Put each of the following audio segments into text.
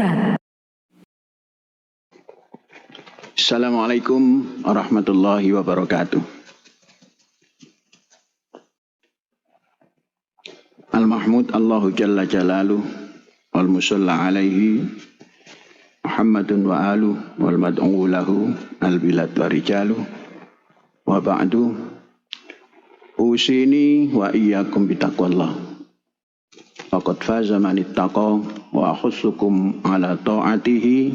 Barat. Assalamualaikum warahmatullahi wabarakatuh. Al-Mahmud Allahu Jalla Jalaluh wal musalla alaihi Muhammadun wa aluh wal mad'u lahu al-bilad wa rijaluh wa ba'du usini wa iyyakum bitaqwallah faqad faza man ittaqa wa akhussukum ala ta'atihi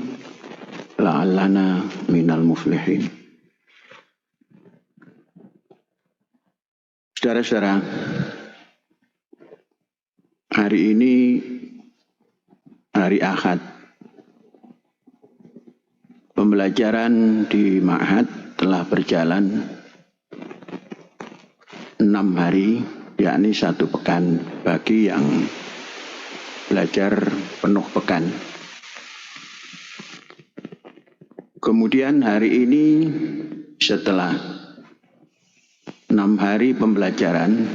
la'allana minal muflihin. Saudara-saudara, hari ini hari Ahad. Pembelajaran di Ma'had telah berjalan 6 hari, yakni 1 pekan bagi yang belajar penuh pekan. Kemudian hari ini setelah 6 hari pembelajaran,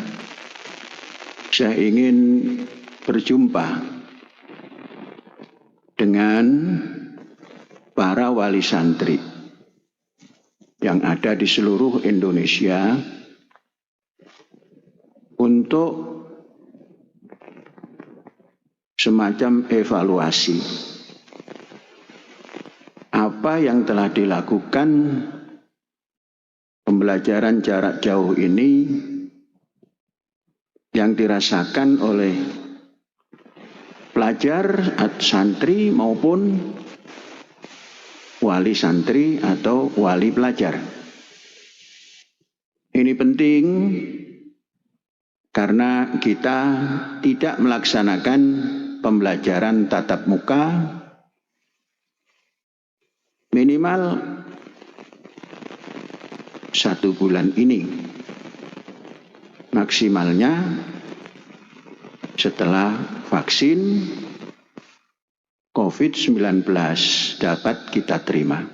saya ingin berjumpa dengan para wali santri yang ada di seluruh Indonesia untuk semacam evaluasi apa yang telah dilakukan pembelajaran jarak jauh ini yang dirasakan oleh pelajar atau santri maupun wali santri atau wali pelajar. Ini penting karena kita tidak melaksanakan pembelajaran tatap muka minimal 1 bulan ini, maksimalnya setelah vaksin COVID-19 dapat kita terima.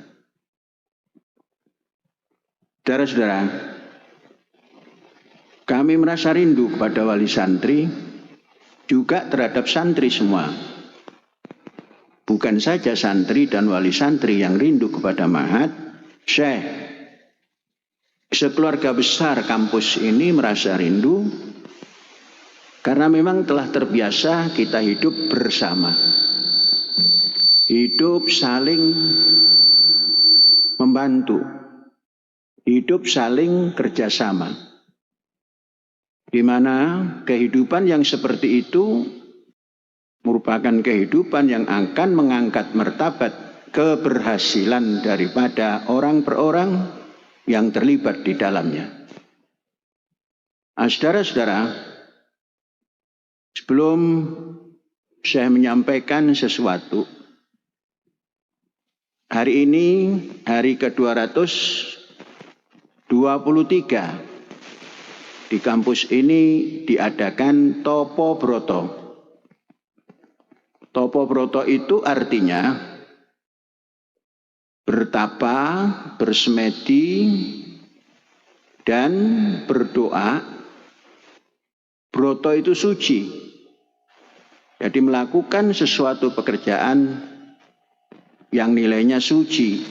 Saudara-saudara, kami merasa rindu kepada wali santri, juga terhadap santri semua. Bukan saja santri dan wali santri yang rindu kepada Ma'had, Syekh, sekeluarga besar kampus ini merasa rindu karena memang telah terbiasa kita hidup bersama. Hidup saling membantu. Hidup saling kerjasama. Di mana kehidupan yang seperti itu merupakan kehidupan yang akan mengangkat martabat keberhasilan daripada orang per orang yang terlibat di dalamnya. Saudara-saudara, sebelum saya menyampaikan sesuatu, hari ini hari ke-223 di kampus ini diadakan Topo Broto. Topo Broto itu artinya bertapa, bersemedi, dan berdoa. Broto itu suci. Jadi melakukan sesuatu pekerjaan yang nilainya suci.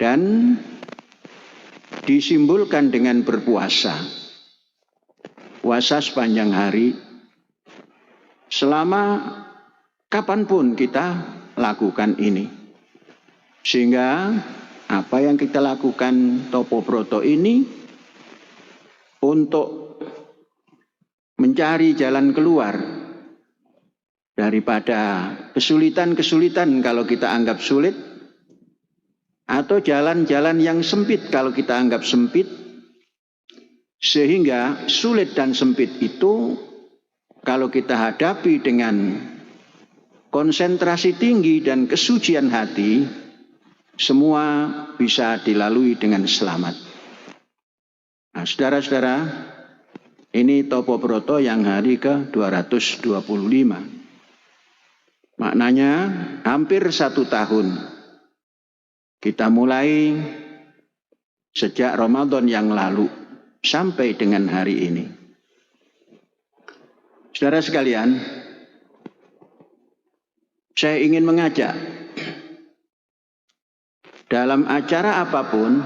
Dan disimbolkan dengan berpuasa. Puasa sepanjang hari. Selama kapanpun kita lakukan ini. Sehingga apa yang kita lakukan Topo Broto ini untuk mencari jalan keluar daripada kesulitan-kesulitan kalau kita anggap sulit, atau jalan-jalan yang sempit kalau kita anggap sempit, sehingga sulit dan sempit itu kalau kita hadapi dengan konsentrasi tinggi dan kesucian hati, semua bisa dilalui dengan selamat. Nah, saudara-saudara, ini Topo Broto yang hari ke-225. Maknanya hampir 1 tahun. Kita mulai sejak Ramadan yang lalu sampai dengan hari ini. Saudara sekalian, saya ingin mengajak dalam acara apapun,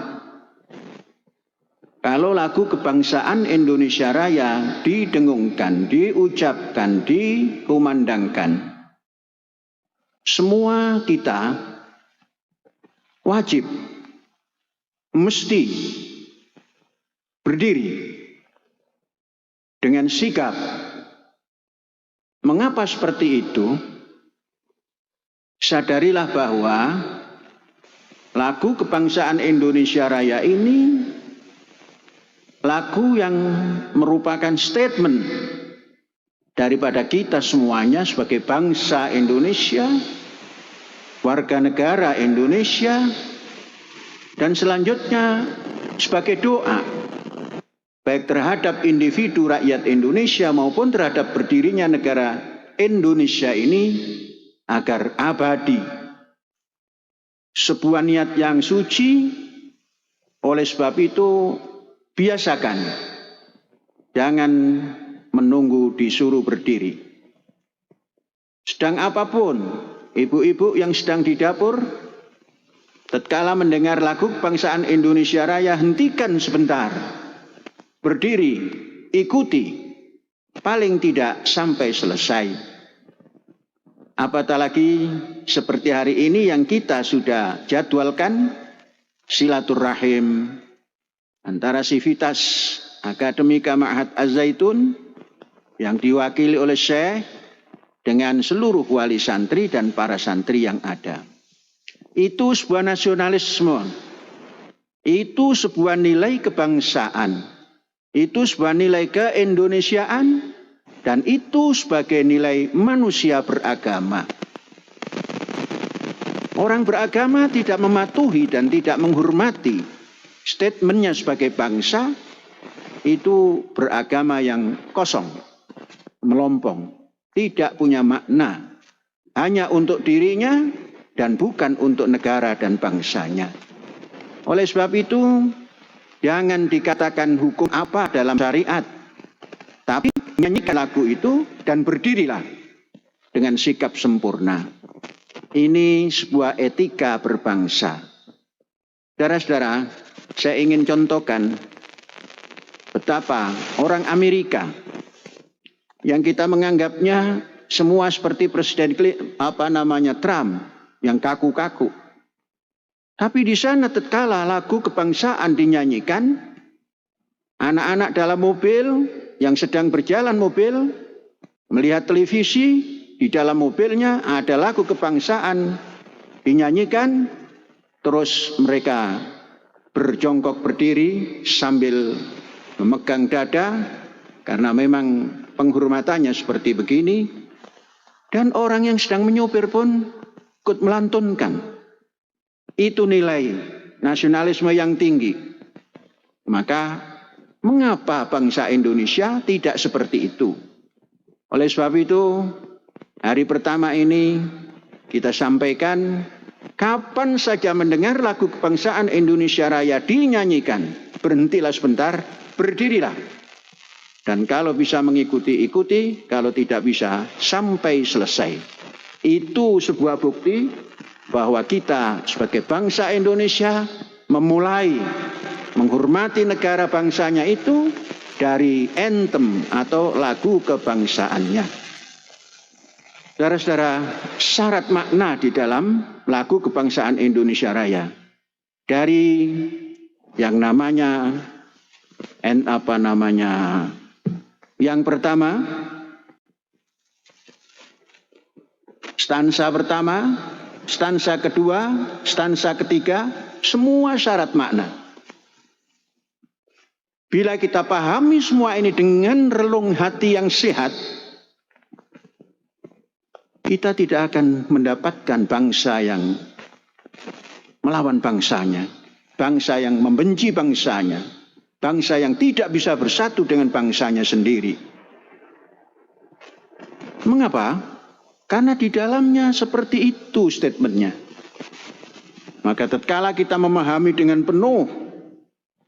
kalau lagu kebangsaan Indonesia Raya didengungkan, diucapkan, dikumandangkan, semua kita wajib, mesti berdiri dengan sigap. Mengapa seperti itu? Sadarilah bahwa lagu kebangsaan Indonesia Raya ini lagu yang merupakan statement daripada kita semuanya sebagai bangsa Indonesia, warga negara Indonesia, dan selanjutnya sebagai doa baik terhadap individu rakyat Indonesia maupun terhadap berdirinya negara Indonesia ini agar abadi. Sebuah niat yang suci, oleh sebab itu biasakan, jangan menunggu disuruh berdiri. Sedang apapun, ibu-ibu yang sedang di dapur, tatkala mendengar lagu kebangsaan Indonesia Raya, hentikan sebentar, berdiri, ikuti, paling tidak sampai selesai. Apatah lagi seperti hari ini yang kita sudah jadwalkan silaturahim antara Sivitas Akademika Ma'had Az-Zaitun yang diwakili oleh Syekh dengan seluruh wali santri dan para santri yang ada. Itu sebuah nasionalisme, itu sebuah nilai kebangsaan, itu sebuah nilai keindonesiaan, dan itu sebagai nilai manusia beragama. Orang beragama tidak mematuhi dan tidak menghormati statementnya sebagai bangsa, itu beragama yang kosong, melompong, tidak punya makna, hanya untuk dirinya dan bukan untuk negara dan bangsanya. Oleh sebab itu, jangan dikatakan hukum apa dalam syariat, tapi nyanyikan lagu itu dan berdirilah dengan sikap sempurna. Ini sebuah etika berbangsa. Saudara-saudara, saya ingin contohkan betapa orang Amerika yang kita menganggapnya semua seperti Presiden Trump yang kaku-kaku. Tapi di sana tatkala lagu kebangsaan dinyanyikan, anak-anak dalam mobil yang sedang berjalan mobil, melihat televisi, di dalam mobilnya ada lagu kebangsaan dinyanyikan, terus mereka berjongkok berdiri sambil memegang dada, karena memang penghormatannya seperti begini, dan orang yang sedang menyopir pun ikut melantunkan. Itu nilai nasionalisme yang tinggi. Maka mengapa bangsa Indonesia tidak seperti itu? Oleh sebab itu, hari pertama ini kita sampaikan, kapan saja mendengar lagu kebangsaan Indonesia Raya dinyanyikan, berhentilah sebentar, berdirilah. Dan kalau bisa mengikuti, ikuti, kalau tidak bisa, sampai selesai. Itu sebuah bukti bahwa kita sebagai bangsa Indonesia memulai menghormati negara bangsanya itu dari anthem atau lagu kebangsaannya. Saudara-saudara, syarat makna di dalam lagu kebangsaan Indonesia Raya dari yang namanya yang pertama, stansa pertama, stansa kedua, stansa ketiga, semua syarat makna. Bila kita pahami semua ini dengan relung hati yang sehat, kita tidak akan mendapatkan bangsa yang melawan bangsanya, bangsa yang membenci bangsanya, bangsa yang tidak bisa bersatu dengan bangsanya sendiri. Mengapa? Karena di dalamnya seperti itu statementnya. Maka tatkala kita memahami dengan penuh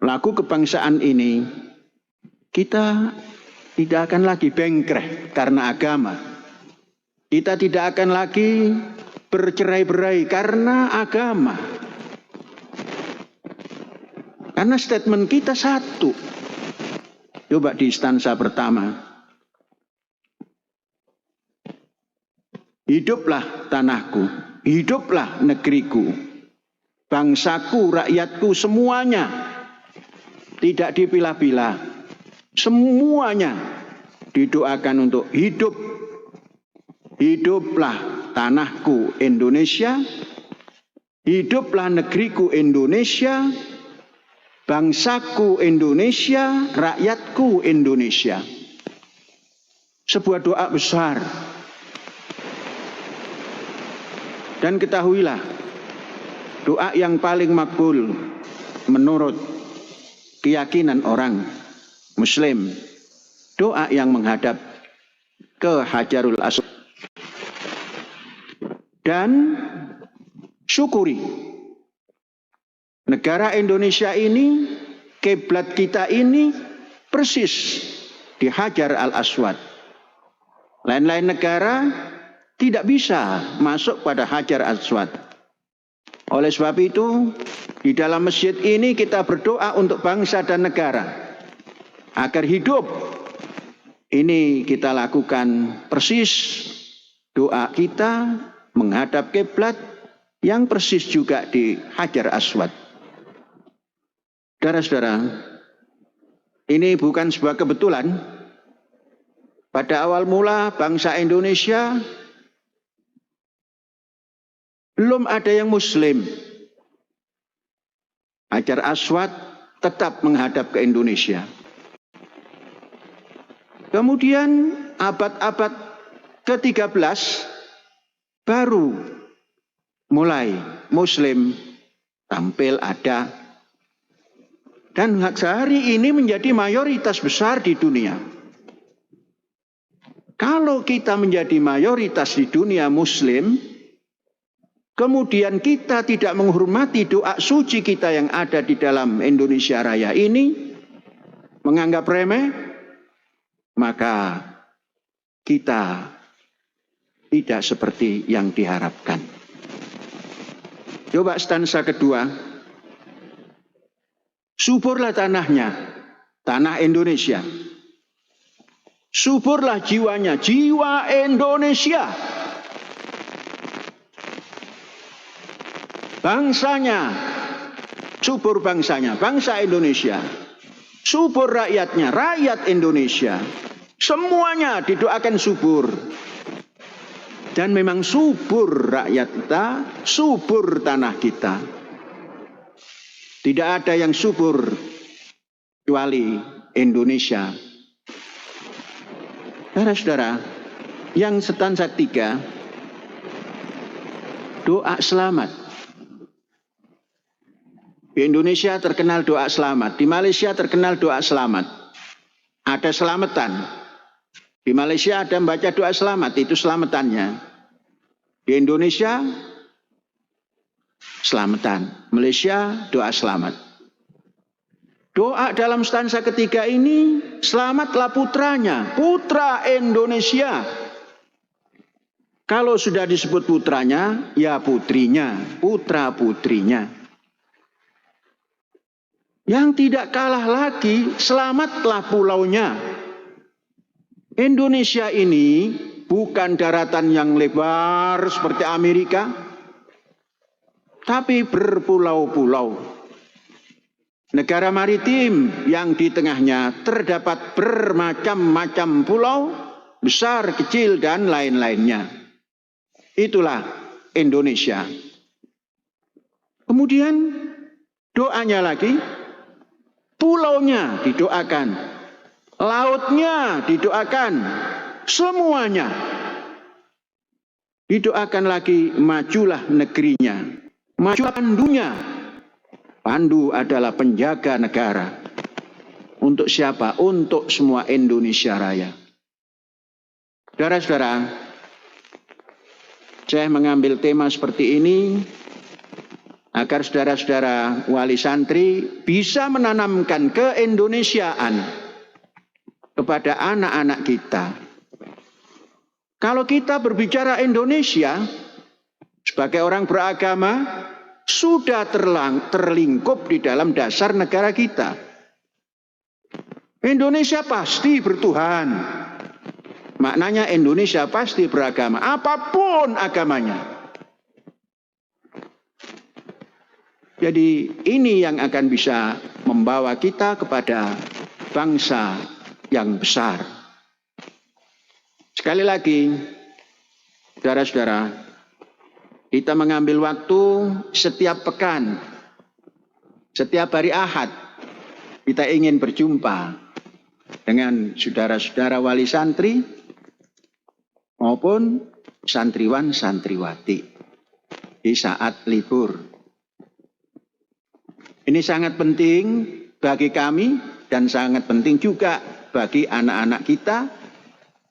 lagu kebangsaan ini, kita tidak akan lagi bengkreh karena agama. Kita tidak akan lagi bercerai-berai karena agama. Karena statement kita satu. Coba di stansa pertama. Hiduplah tanahku, hiduplah negeriku, bangsaku, rakyatku, semuanya. Tidak dipilah-pilah. Semuanya didoakan untuk hidup. Hiduplah tanahku Indonesia, hiduplah negeriku Indonesia, bangsaku Indonesia, rakyatku Indonesia. Sebuah doa besar. Dan ketahuilah, doa yang paling makbul menurut keyakinan orang Muslim, doa yang menghadap ke Hajarul Aswad. Dan syukuri, negara Indonesia ini, kiblat kita ini persis di Hajar al-Aswad. Lain-lain negara tidak bisa masuk pada Hajar al-Aswad. Oleh sebab itu, di dalam masjid ini kita berdoa untuk bangsa dan negara agar hidup. Ini kita lakukan persis doa kita menghadap kiblat yang persis juga di Hajar Aswad. Saudara-saudara, ini bukan sebuah kebetulan. Pada awal mula bangsa Indonesia belum ada yang Muslim. Hajar Aswad tetap menghadap ke Indonesia. Kemudian abad-abad ke-13 baru mulai Muslim tampil ada. Dan sehari ini menjadi mayoritas besar di dunia. Kalau kita menjadi mayoritas di dunia Muslim, kemudian kita tidak menghormati doa suci kita yang ada di dalam Indonesia Raya ini, menganggap remeh, maka kita tidak seperti yang diharapkan. Coba stansa kedua. Suburlah tanahnya, tanah Indonesia. Suburlah jiwanya, jiwa Indonesia. Bangsanya, subur bangsanya, bangsa Indonesia. Subur rakyatnya, rakyat Indonesia. Semuanya didoakan subur. Dan memang subur rakyat kita, subur tanah kita. Tidak ada yang subur kecuali Indonesia. Saudara-saudara, yang stansa 3, doa selamat. Di Indonesia terkenal doa selamat, di Malaysia terkenal doa selamat. Ada selamatan. Di Malaysia ada membaca doa selamat, itu selamatannya. Di Indonesia selamatan, Malaysia doa selamat. Doa dalam stansa ketiga ini, selamatlah putranya, putra Indonesia. Kalau sudah disebut putranya, ya putrinya, putra-putrinya. Yang tidak kalah lagi, selamatlah pulaunya. Indonesia ini bukan daratan yang lebar seperti Amerika, tapi berpulau-pulau. Negara maritim yang di tengahnya terdapat bermacam-macam pulau, besar, kecil, dan lain-lainnya. Itulah Indonesia. Kemudian doanya lagi, pulaunya didoakan, lautnya didoakan, semuanya didoakan lagi, majulah negerinya, majulah pandunya. Pandu adalah penjaga negara. Untuk siapa? Untuk semua Indonesia Raya. Saudara-saudara, saya mengambil tema seperti ini agar saudara-saudara wali santri bisa menanamkan keindonesiaan kepada anak-anak kita. Kalau kita berbicara Indonesia, sebagai orang beragama sudah terlingkup di dalam dasar negara kita. Indonesia pasti bertuhan. Maknanya Indonesia pasti beragama, apapun agamanya. Jadi ini yang akan bisa membawa kita kepada bangsa yang besar. Sekali lagi, saudara-saudara, kita mengambil waktu setiap pekan, setiap hari Ahad, kita ingin berjumpa dengan saudara-saudara wali santri maupun santriwan santriwati di saat libur. Ini sangat penting bagi kami dan sangat penting juga bagi anak-anak kita,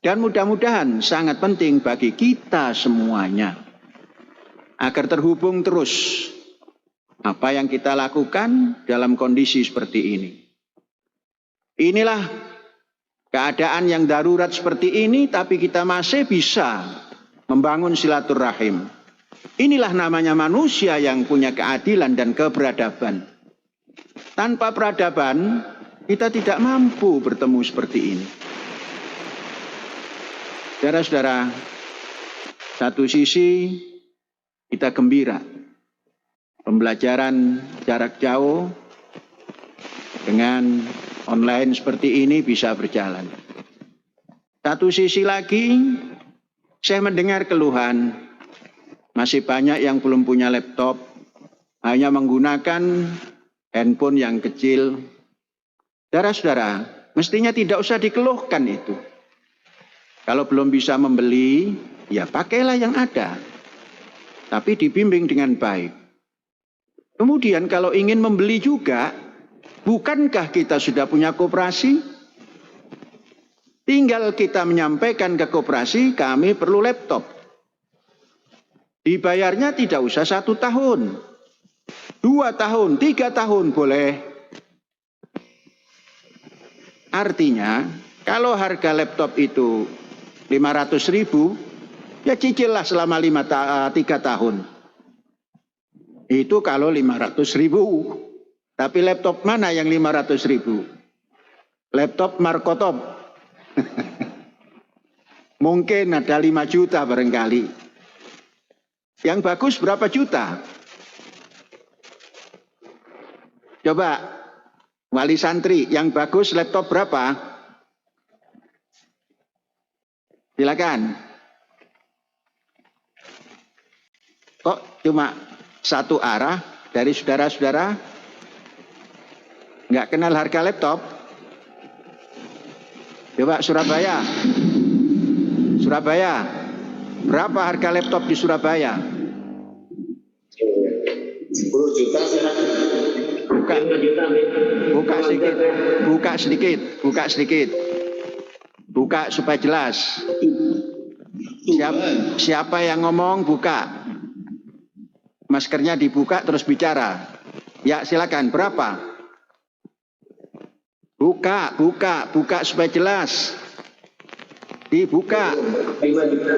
dan mudah-mudahan sangat penting bagi kita semuanya agar terhubung terus apa yang kita lakukan dalam kondisi seperti ini. Inilah keadaan yang darurat seperti ini, tapi kita masih bisa membangun silaturahim. Inilah namanya manusia yang punya keadilan dan keberadaban. Tanpa peradaban, kita tidak mampu bertemu seperti ini. Saudara-saudara, satu sisi kita gembira. Pembelajaran jarak jauh dengan online seperti ini bisa berjalan. Satu sisi lagi, saya mendengar keluhan, masih banyak yang belum punya laptop, hanya menggunakan handphone yang kecil. Saudara-saudara, mestinya tidak usah dikeluhkan itu. Kalau belum bisa membeli, ya pakailah yang ada. Tapi dibimbing dengan baik. Kemudian kalau ingin membeli juga, bukankah kita sudah punya koperasi? Tinggal kita menyampaikan ke koperasi, kami perlu laptop. Dibayarnya tidak usah 1 tahun. 2 tahun, 3 tahun boleh. Artinya, kalau harga laptop itu 500.000, ya cicillah selama 3 tahun. Itu kalau 500.000. Tapi laptop mana yang 500.000? Laptop Markotop. Mungkin ada 5 juta barangkali. Yang bagus berapa juta? Coba, wali santri, yang bagus laptop berapa? Silakan. Kok cuma satu arah dari saudara-saudara? Nggak kenal harga laptop? Coba Surabaya. Surabaya. Berapa harga laptop di Surabaya? 10 juta. Buka sedikit. Buka supaya jelas. Siapa yang ngomong buka. Maskernya dibuka terus bicara. Ya silakan, berapa? Buka supaya jelas. Dibuka. 5 juta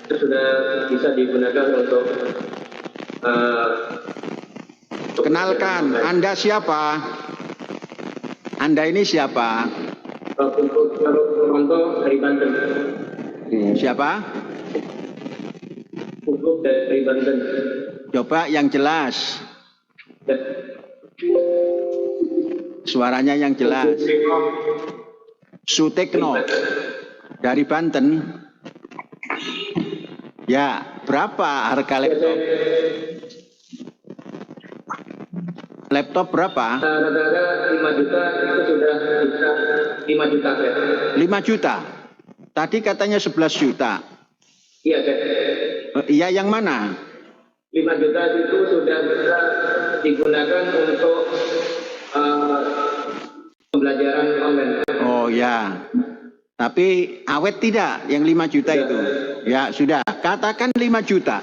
sudah bisa digunakan untuk kenalkan, Anda siapa? Anda ini siapa? Untuk dari Banten. Siapa? Untuk dari Banten. Coba yang jelas. Suaranya yang jelas. Sutekno dari Banten. Ya, berapa harga laptop? Laptop berapa? Rata-rata 5 juta itu sudah bisa 5 juta. 5 juta. Tadi katanya 11 juta. Iya, Iya, yang mana? 5 juta itu sudah bisa digunakan untuk pembelajaran online. Oh ya. Tapi awet tidak yang 5 juta itu? Ya sudah, katakan 5 juta.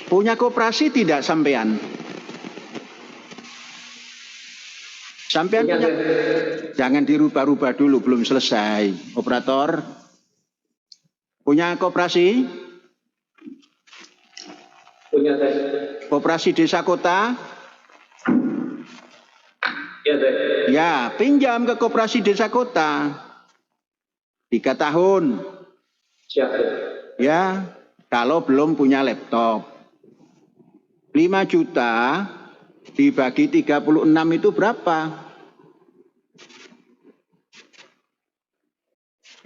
Punya koperasi tidak sampean? Sampean punya? Jangan dirubah-rubah dulu, belum selesai. Operator, punya koperasi? Punya saya. Koperasi desa kota? Ya saya. Ya, pinjam ke koperasi desa kota. 3 tahun. Siap saya. Ya, kalau belum punya laptop. 5 juta dibagi 36 itu berapa?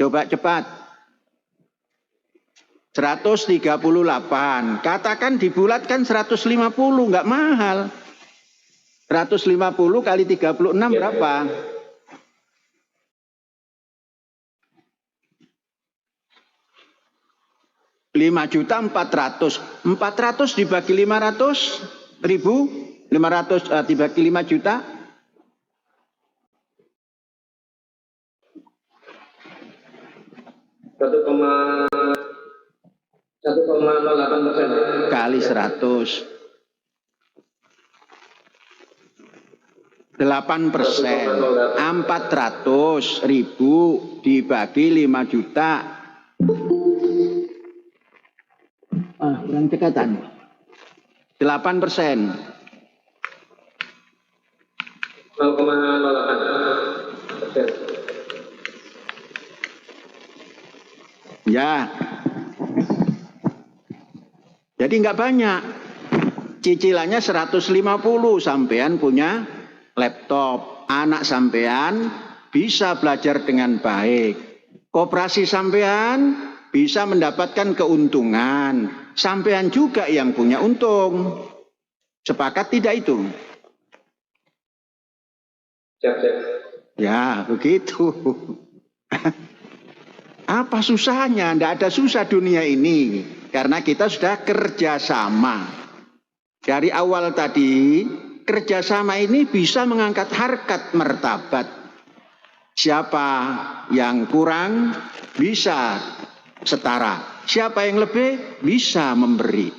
Coba cepat. 138. Katakan dibulatkan 150, nggak mahal. 150 kali 36 berapa? Rp5.400.000. 400 dibagi 500 ribu, 500 dibagi 5 juta. Satu koma 1,08%. Kali 100. 8%. 400.000 dibagi 5 juta. Kurang cekatan. 8%. 0,08%. Ya. Jadi nggak banyak. Cicilannya 150, sampean punya laptop. Anak sampean bisa belajar dengan baik. Koperasi sampean bisa mendapatkan keuntungan. Sampean juga yang punya untung. Sepakat tidak itu? Siap. Ya, begitu. Apa susahnya? Tidak ada susah dunia ini. Karena kita sudah kerjasama. Dari awal tadi, kerjasama ini bisa mengangkat harkat martabat. Siapa yang kurang bisa setara. Siapa yang lebih bisa memberi.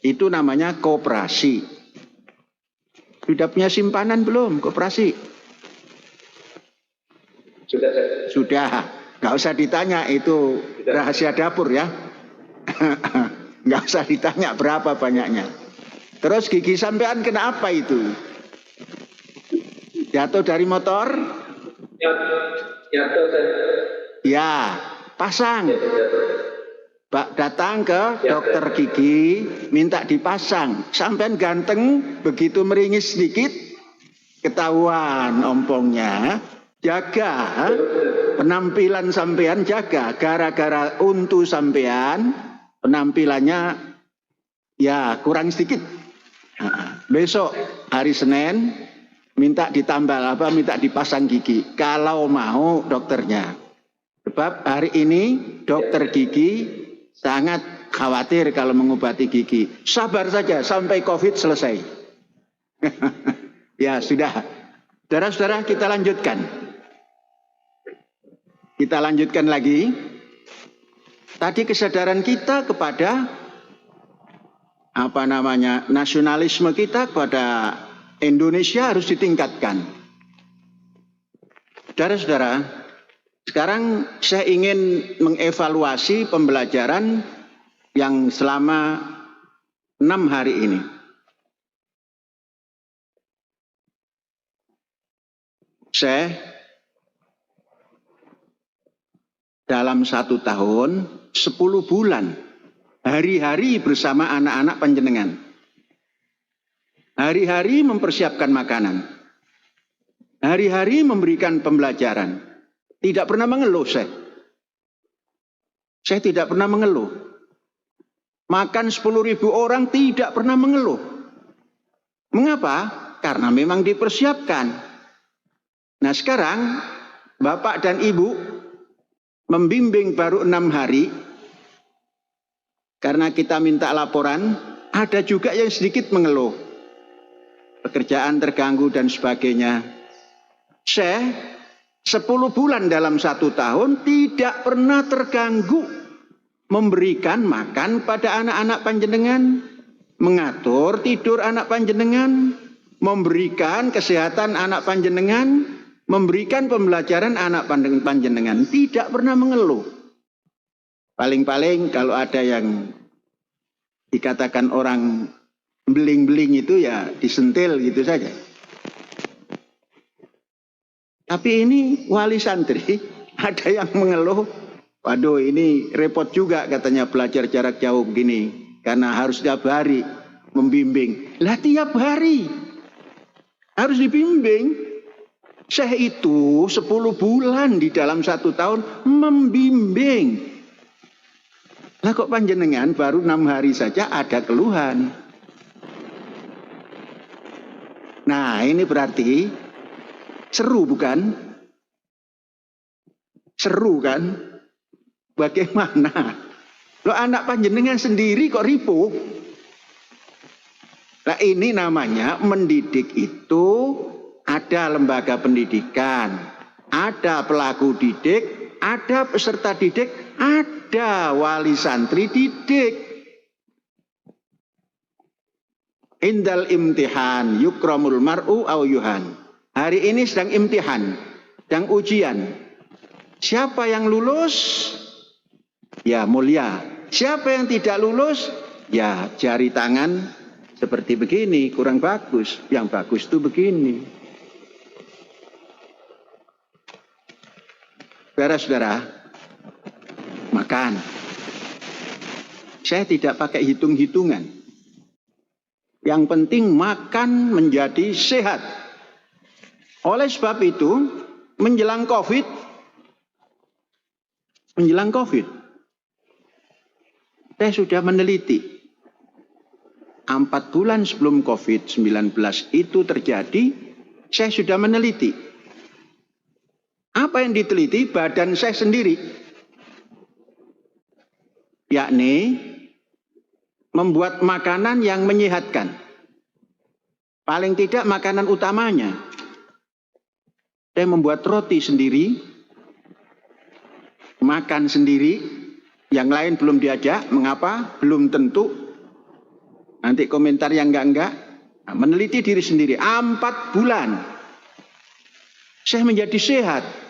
Itu namanya koperasi. Sudah punya simpanan belum koperasi? Sudah saya. Sudah. Nggak usah ditanya, itu rahasia dapur ya. Nggak usah ditanya berapa banyaknya. Terus gigi sampean kenapa itu? Jatuh dari motor? Jatuh saya. Ya, pasang. Datang ke dokter gigi, minta dipasang. Sampean ganteng, begitu meringis sedikit, ketahuan ompongnya. Jaga penampilan sampean, jaga. Gara-gara untu sampean, penampilannya ya kurang sedikit. Besok hari Senin minta ditambal minta dipasang gigi. Kalau mau dokternya. Sebab hari ini dokter gigi sangat khawatir kalau mengobati gigi. Sabar saja sampai COVID selesai. Ya sudah. Saudara-saudara, kita lanjutkan. Kita lanjutkan lagi. Tadi kesadaran kita kepada nasionalisme kita kepada Indonesia harus ditingkatkan. Saudara-saudara, sekarang saya ingin mengevaluasi pembelajaran yang selama 6 hari ini. Saya dalam 1 tahun 10 bulan hari-hari bersama anak-anak panjenengan. Hari-hari mempersiapkan makanan. Hari-hari memberikan pembelajaran. Tidak pernah mengeluh saya. Saya tidak pernah mengeluh. Makan 10.000 orang tidak pernah mengeluh. Mengapa? Karena memang dipersiapkan. Nah sekarang Bapak dan Ibu membimbing baru 6 hari. Karena kita minta laporan, ada juga yang sedikit mengeluh. Pekerjaan terganggu dan sebagainya. Saya 10 bulan dalam 1 tahun tidak pernah terganggu memberikan makan pada anak-anak panjenengan, mengatur tidur anak panjenengan, memberikan kesehatan anak panjenengan, memberikan pembelajaran anak panjenengan. Tidak pernah mengeluh. Paling-paling kalau ada yang dikatakan orang beling-beling itu ya disentil gitu saja. Tapi ini wali santri, ada yang mengeluh, waduh ini repot juga katanya belajar jarak jauh begini, karena harus tiap hari membimbing. Lah tiap hari harus dibimbing. Syekh itu 10 bulan di dalam 1 tahun membimbing. Lah kok panjenengan baru 6 hari saja ada keluhan. Nah ini berarti seru bukan? Seru kan? Bagaimana? Loh anak panjenengan sendiri kok ripuh? Nah ini namanya mendidik itu ada lembaga pendidikan, ada pelaku didik, ada peserta didik, ada wali santri didik. Indal imtihan yukramul mar'u au yuhan. Hari ini sedang imtihan, sedang ujian. Siapa yang lulus? Ya mulia. Siapa yang tidak lulus? Ya jari tangan seperti begini, kurang bagus. Yang bagus itu begini. Saudara-saudara, makan. Saya tidak pakai hitung-hitungan. Yang penting makan menjadi sehat. Oleh sebab itu, menjelang COVID, saya sudah meneliti. 4 bulan sebelum COVID-19 itu terjadi, saya sudah meneliti. Apa yang diteliti? Badan saya sendiri. Yakni membuat makanan yang menyehatkan. Paling tidak makanan utamanya. Saya membuat roti sendiri, makan sendiri, yang lain belum diajak. Mengapa? Belum tentu. Nanti komentar yang enggak. Nah, meneliti diri sendiri. 4 bulan. Saya menjadi sehat.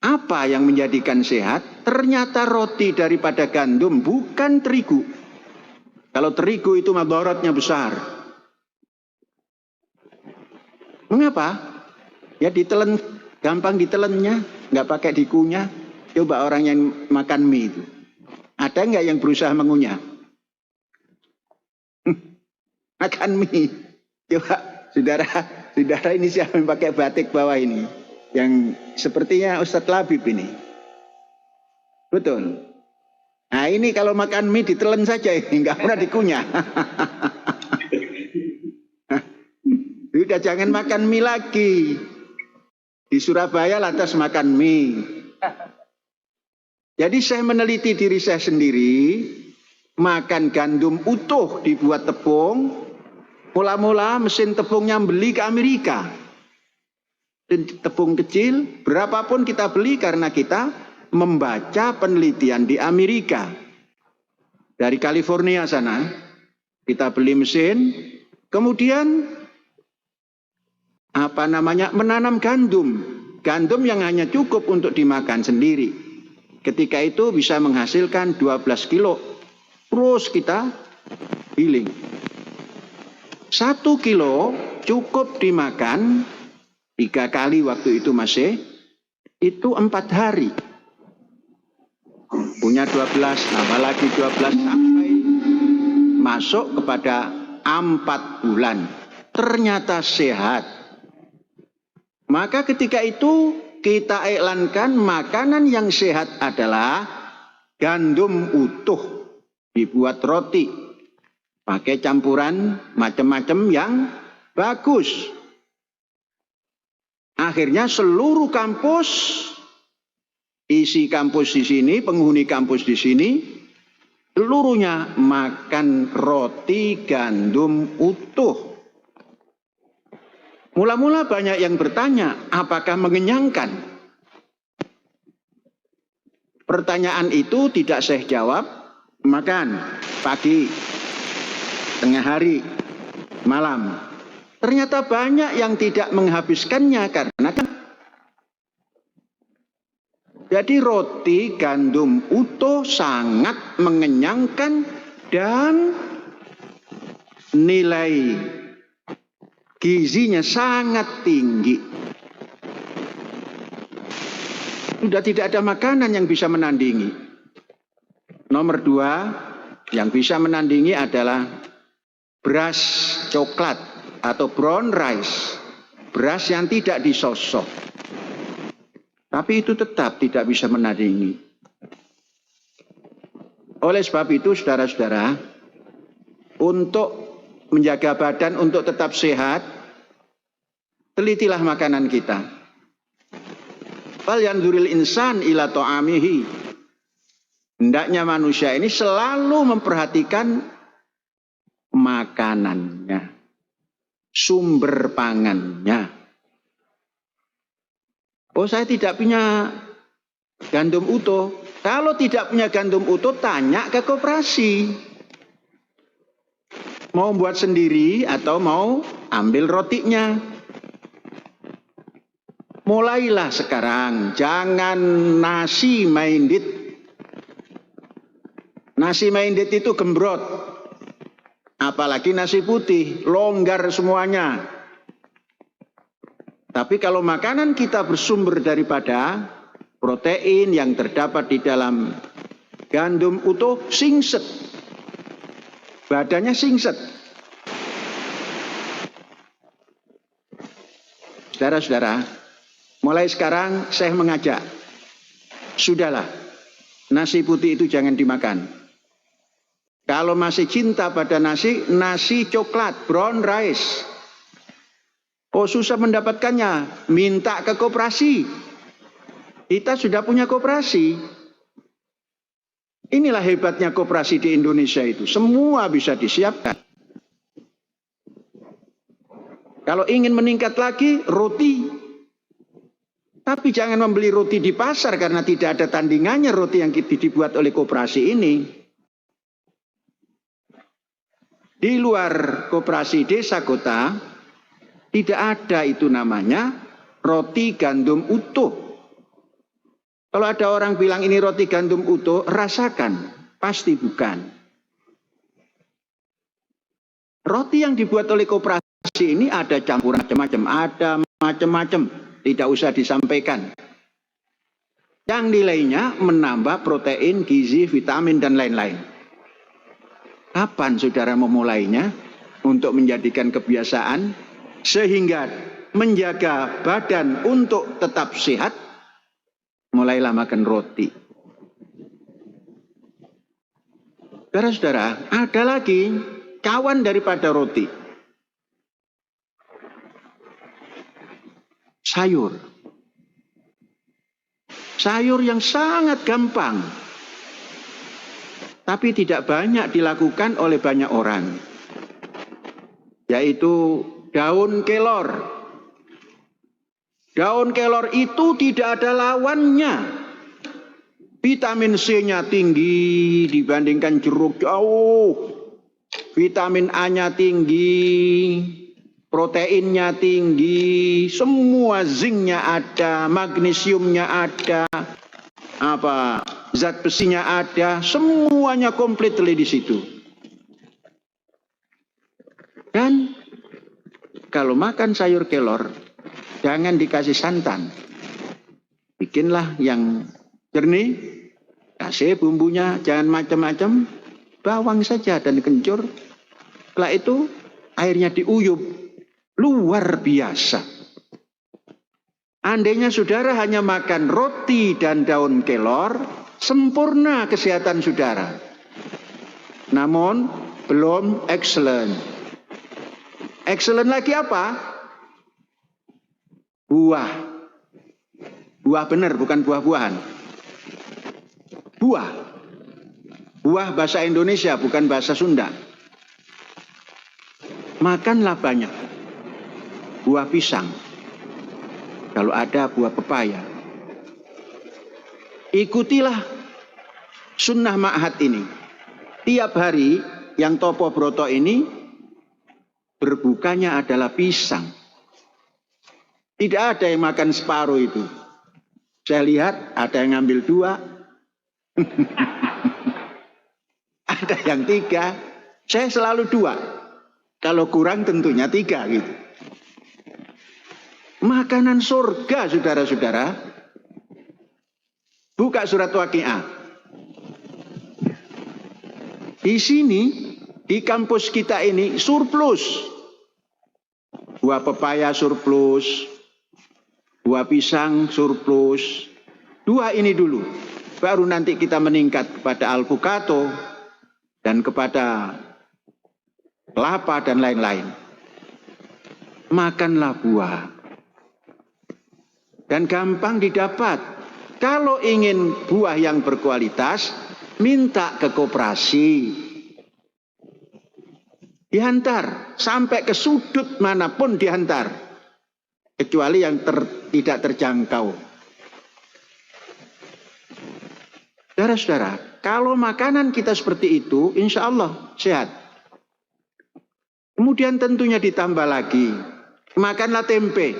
Apa yang menjadikan sehat? Ternyata roti daripada gandum, bukan terigu. Kalau terigu itu madaratnya besar. Mengapa? Ya ditelen, gampang ditelennya, nggak pakai dikunyah. Coba orang yang makan mie itu. Ada nggak yang berusaha mengunyah? Makan mie. Coba saudara ini siapa yang pakai batik bawah ini? Yang sepertinya Ustadz Labib ini. Betul. Nah ini kalau makan mie ditelen saja ini, nggak pernah dikunyah. Sudah jangan makan mie lagi. Di Surabaya lantas makan mie. Jadi saya meneliti diri saya sendiri. Makan gandum utuh dibuat tepung. Mula-mula mesin tepungnya beli ke Amerika. Tepung kecil, berapapun kita beli karena kita membaca penelitian di Amerika. Dari California sana, kita beli mesin, kemudian menanam gandum. Gandum yang hanya cukup untuk dimakan sendiri. Ketika itu bisa menghasilkan 12 kilo. Terus kita giling. 1 kilo cukup dimakan 3 kali waktu itu masih, itu 4 hari. Punya 12, tambah lagi 12 sampai masuk kepada 4 bulan. Ternyata sehat. Maka ketika itu kita iklankan makanan yang sehat adalah gandum utuh. Dibuat roti. Pakai campuran macam-macam yang bagus. Akhirnya seluruh kampus, isi kampus di sini, penghuni kampus di sini, seluruhnya makan roti gandum utuh. Mula-mula banyak yang bertanya, apakah mengenyangkan? Pertanyaan itu tidak saya jawab, makan pagi, tengah hari, malam. Ternyata banyak yang tidak menghabiskannya karena jadi roti gandum utuh sangat mengenyangkan dan nilai gizinya sangat tinggi. Sudah tidak ada makanan yang bisa menandingi. Nomor 2 yang bisa menandingi adalah beras coklat atau brown rice, beras yang tidak disosok. Tapi itu tetap tidak bisa menandingi. Oleh sebab itu, saudara-saudara, untuk menjaga badan untuk tetap sehat, telitilah makanan kita. Fal yanzuril insan ila ta'amihi. Hendaknya manusia ini selalu memperhatikan makanannya, sumber pangannya. Oh, saya tidak punya gandum utuh. Kalau tidak punya gandum utuh, tanya ke koperasi. Mau buat sendiri atau mau ambil rotinya. Mulailah sekarang, jangan nasi minded. Nasi minded itu gembrot. Apalagi nasi putih, longgar semuanya. Tapi kalau makanan kita bersumber daripada protein yang terdapat di dalam gandum utuh, singset. Badannya singset. Saudara-saudara, mulai sekarang saya mengajak, sudahlah, nasi putih itu jangan dimakan. Kalau masih cinta pada nasi, nasi coklat, brown rice. Oh, susah mendapatkannya, minta ke koperasi. Kita sudah punya koperasi. Inilah hebatnya koperasi di Indonesia itu. Semua bisa disiapkan. Kalau ingin meningkat lagi, roti. Tapi jangan membeli roti di pasar karena tidak ada tandingannya roti yang dibuat oleh koperasi ini. Di luar koperasi desa kota, tidak ada itu namanya roti gandum utuh. Kalau ada orang bilang ini roti gandum utuh, rasakan, pasti bukan. Roti yang dibuat oleh koperasi ini ada campuran macam-macam, ada macam-macam, tidak usah disampaikan. Yang nilainya menambah protein, gizi, vitamin, dan lain-lain. Kapan saudara memulainya untuk menjadikan kebiasaan sehingga menjaga badan untuk tetap sehat? Mulailah makan roti. Saudara-saudara, ada lagi kawan daripada roti. Sayur. Sayur yang sangat gampang. Tapi tidak banyak dilakukan oleh banyak orang. Yaitu daun kelor. Daun kelor itu tidak ada lawannya. Vitamin C-nya tinggi dibandingkan jeruk jauh. Vitamin A-nya tinggi, proteinnya tinggi, semua zinc-nya ada, magnesiumnya ada, zat besinya ada, semuanya komplit di situ. Dan kalau makan sayur kelor, jangan dikasih santan. Bikinlah yang jernih, kasih bumbunya, jangan macam-macam, bawang saja dan kencur. Setelah itu airnya diuyup, luar biasa. Andainya saudara hanya makan roti dan daun kelor, sempurna kesehatan saudara. Namun belum excellent. Excellent lagi apa? Buah. Buah benar, bukan buah-buahan. Buah. Buah bahasa Indonesia, bukan bahasa Sunda. Makanlah banyak. Buah pisang. Kalau ada buah pepaya. Ikutilah sunnah ma'had ini. Tiap hari yang Topo Broto ini berbukanya adalah pisang. Tidak ada yang makan separuh itu. Saya lihat ada yang ngambil 2. Ada yang 3, saya selalu 2. Kalau kurang tentunya 3 gitu. Makanan surga, saudara-saudara. Buka surat Waqiah. Di sini, di kampus kita ini surplus. Buah pepaya surplus, buah pisang surplus. 2 ini dulu. Baru nanti kita meningkat kepada alpukato dan kepada kelapa dan lain-lain. Makanlah buah. Dan gampang didapat. Kalau ingin buah yang berkualitas, minta ke koperasi. Dihantar sampai ke sudut manapun dihantar. Kecuali yang tidak terjangkau. Saudara-saudara, kalau makanan kita seperti itu, insya Allah sehat. Kemudian tentunya ditambah lagi, makanlah tempe.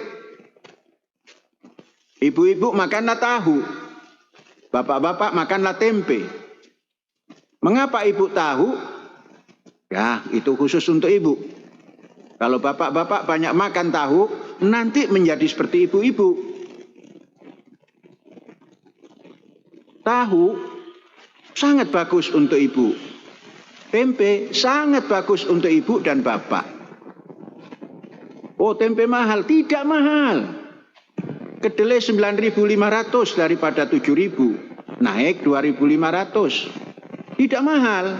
Ibu-ibu makanlah tahu. Bapak-bapak makanlah tempe. Mengapa ibu tahu? Ya, itu khusus untuk ibu. Kalau bapak-bapak banyak makan tahu, nanti menjadi seperti ibu-ibu. Tahu sangat bagus untuk ibu. Tempe sangat bagus untuk ibu dan bapak. Oh, tempe mahal? Tidak mahal. Kedelai 9.500 daripada 7.000. Naik 2.500. Tidak mahal.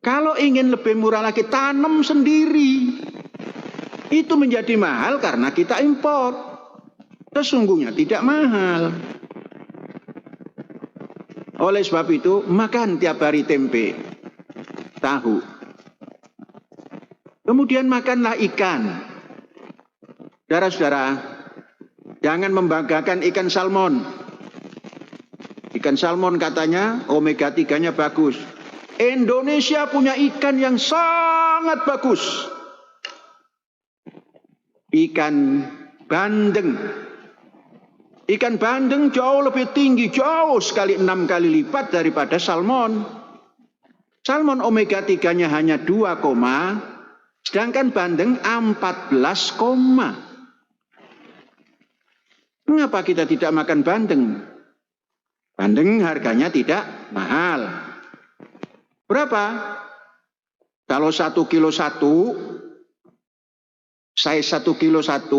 Kalau ingin lebih murah lagi, tanam sendiri. Itu menjadi mahal karena kita impor. Sesungguhnya tidak mahal. Oleh sebab itu, makan tiap hari tempe, tahu. Kemudian makanlah ikan. Saudara-saudara, jangan membanggakan ikan salmon. Ikan salmon katanya omega 3-nya bagus. Indonesia punya ikan yang sangat bagus. Ikan bandeng. Ikan bandeng jauh lebih tinggi, jauh sekali 6 kali lipat daripada salmon. Salmon omega 3-nya hanya 2, sedangkan bandeng 14, Mengapa kita tidak makan bandeng? Bandeng harganya tidak mahal. Berapa? Kalau 1 kilo 1, size 1 kilo 1,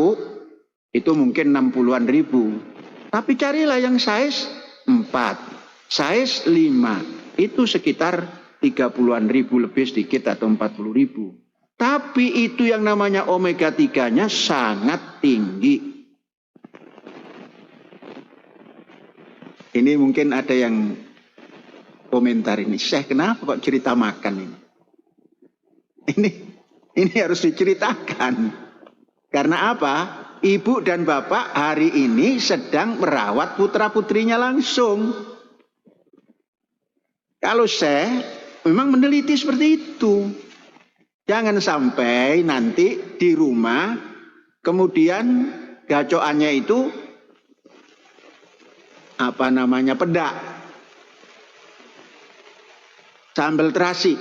itu mungkin 60-an ribu. Tapi carilah yang size 4, size 5, itu sekitar 30-an ribu lebih sedikit atau 40 ribu. Tapi itu yang namanya omega 3-nya sangat tinggi. Ini mungkin ada yang komentar ini, Syekh kenapa kok cerita makan ini? Ini harus diceritakan. Karena apa? Ibu dan bapak hari ini sedang merawat putra-putrinya langsung. Kalau Syekh memang meneliti seperti itu. Jangan sampai nanti di rumah kemudian gacoannya itu pedak, sambal terasi,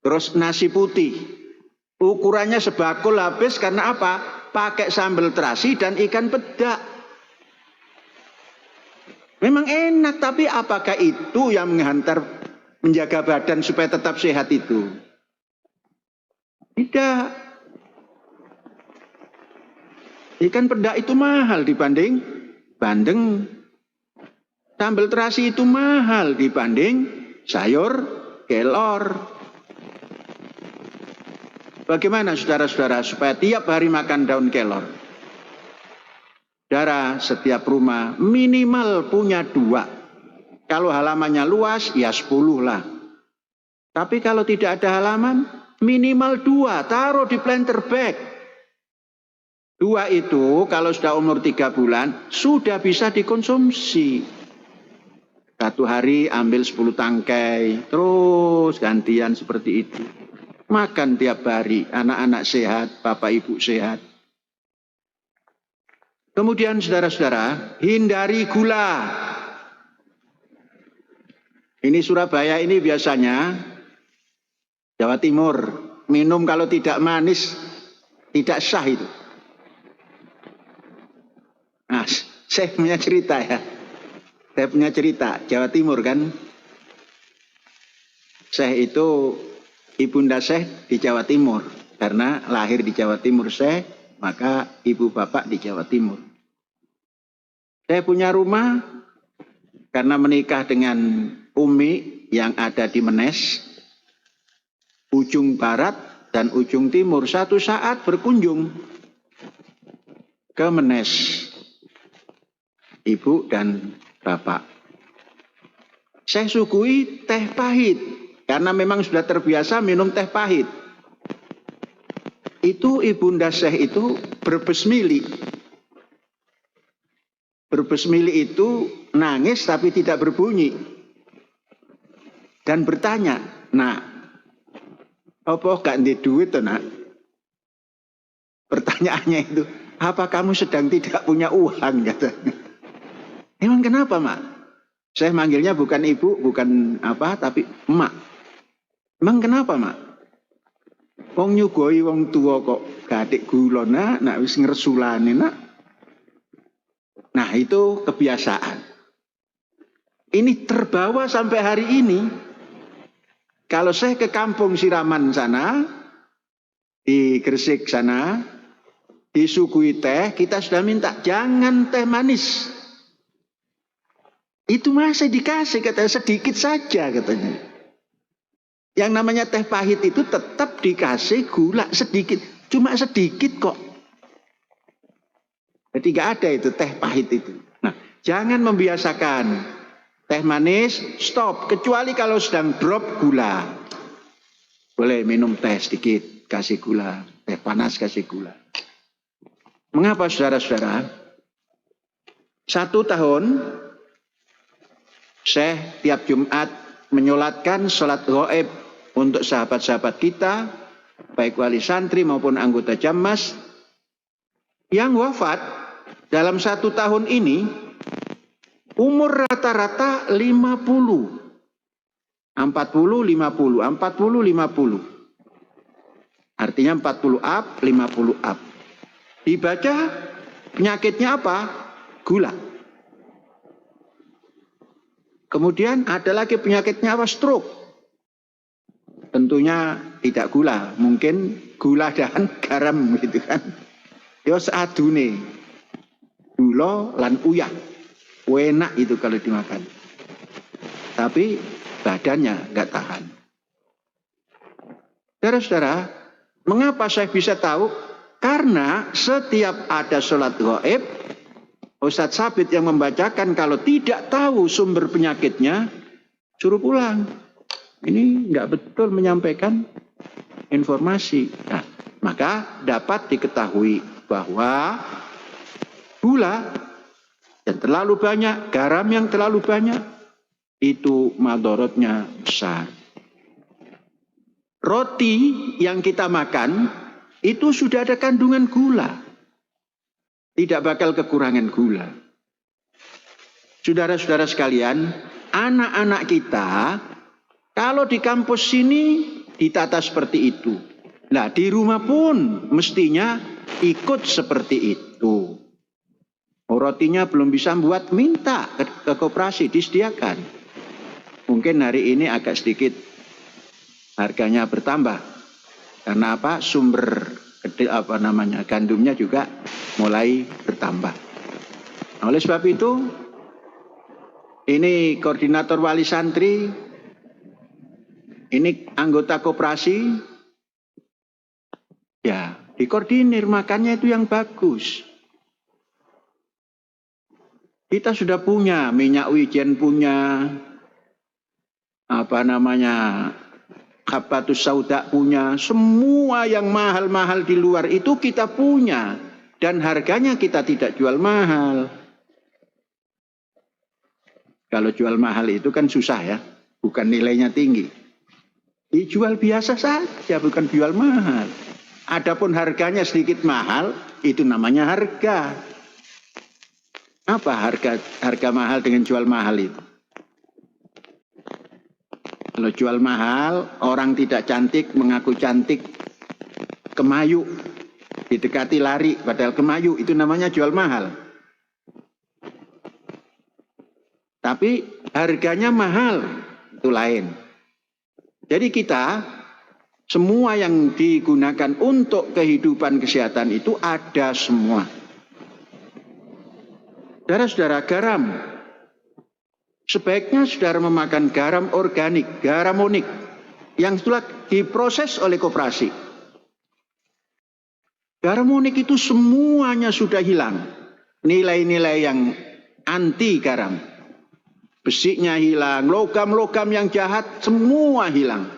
terus nasi putih. Ukurannya sebakul habis karena apa? Pakai sambal terasi dan ikan pedak. Memang enak, tapi apakah itu yang menghantar menjaga badan supaya tetap sehat itu? Tidak. Ikan pedak itu mahal dibanding bandeng. Sambal terasi itu mahal dibanding sayur kelor. Bagaimana saudara-saudara supaya tiap hari makan daun kelor? Saudara, setiap rumah minimal punya 2. Kalau halamannya luas, ya 10 lah. Tapi kalau tidak ada halaman, minimal 2. Taruh di planter bag. 2 itu kalau sudah umur 3 bulan, sudah bisa dikonsumsi. 1 hari ambil 10 tangkai, terus gantian seperti itu. Makan tiap hari, anak-anak sehat, bapak ibu sehat. Kemudian saudara-saudara, hindari gula. Ini Surabaya ini biasanya Jawa Timur minum kalau tidak manis tidak sah itu. Nah, saya punya cerita ya. Saya punya cerita Jawa Timur kan. Saya itu ibunda saya di Jawa Timur karena lahir di Jawa Timur saya, maka ibu bapak di Jawa Timur. Saya punya rumah karena menikah dengan Umi yang ada di Menes, ujung barat dan ujung timur. Satu saat berkunjung ke Menes, ibu dan bapak. Saya suguhi teh pahit karena memang sudah terbiasa minum teh pahit. Itu ibunda saya itu berbesmili. Berbesmili itu nangis tapi tidak berbunyi. Dan bertanya, "Nak, apa gak di duit tuh, Nak?" Pertanyaannya itu, "Apa kamu sedang tidak punya uang?" Katanya. Emang kenapa, Mak? Saya manggilnya bukan ibu, bukan apa, tapi emak. Emang kenapa, Mak? Wong nyugoi wong tua kok gadik gula, nak wis ngresulane, Nak. Nah, itu kebiasaan. Ini terbawa sampai hari ini. Kalau saya ke kampung Siraman sana, di Gresik sana, disuguhi teh, kita sudah minta, jangan teh manis. Itu masih dikasih, katanya sedikit saja katanya. Yang namanya teh pahit itu tetap dikasih gula sedikit, cuma sedikit kok. Jadi gak ada itu teh pahit itu. Nah, jangan membiasakan teh manis, stop. Kecuali kalau sedang drop gula. Boleh minum teh sedikit, kasih gula. Teh panas kasih gula. Mengapa saudara-saudara? 1 tahun, saya tiap Jumat menyolatkan sholat gaib untuk sahabat-sahabat kita, baik wali santri maupun anggota Jammas, yang wafat dalam 1 tahun ini, umur rata-rata 50. 40-50. Artinya 40 up, 50 up. Dibaca penyakitnya apa? Gula. Kemudian ada lagi penyakitnya apa? Stroke. Tentunya tidak gula, mungkin gula dan garam gitu kan. Yo seadune. Gula lan uyah. Enak itu kalau dimakan. Tapi badannya nggak tahan. Saudara-saudara, mengapa saya bisa tahu? Karena setiap ada sholat gaib, Ustadz Sabit yang membacakan, kalau tidak tahu sumber penyakitnya, suruh pulang. Ini nggak betul menyampaikan informasi. Nah, maka dapat diketahui bahwa gula yang terlalu banyak, garam yang terlalu banyak, itu madorotnya besar. Roti yang kita makan, itu sudah ada kandungan gula. Tidak bakal kekurangan gula. Saudara-saudara sekalian, anak-anak kita kalau di kampus sini ditata seperti itu. Nah, di rumah pun mestinya ikut seperti itu. Rotinya belum bisa buat, minta ke koperasi disediakan. Mungkin hari ini agak sedikit harganya bertambah. Karena apa? Sumber gandumnya juga mulai bertambah. Nah, oleh sebab itu, ini koordinator wali santri, ini anggota koperasi, ya dikoordinir makannya itu yang bagus. Kita sudah punya minyak wijen, punya Habatus Sauda punya, semua yang mahal-mahal di luar itu kita punya, dan harganya kita tidak jual mahal. Kalau jual mahal itu kan susah ya, bukan nilainya tinggi. Dijual biasa saja, bukan jual mahal. Adapun harganya sedikit mahal, itu namanya harga. Apa harga mahal dengan jual mahal itu? Kalau jual mahal, orang tidak cantik mengaku cantik, kemayu, didekati lari, padahal kemayu, itu namanya jual mahal. Tapi harganya mahal, itu lain. Jadi kita, semua yang digunakan untuk kehidupan kesehatan itu ada semua. Saudara-saudara, garam. Sebaiknya saudara memakan garam organik, garamonik, yang setelah diproses oleh koperasi. Garamonik itu semuanya sudah hilang. Nilai-nilai yang anti garam. Besinya hilang, logam-logam yang jahat semua hilang.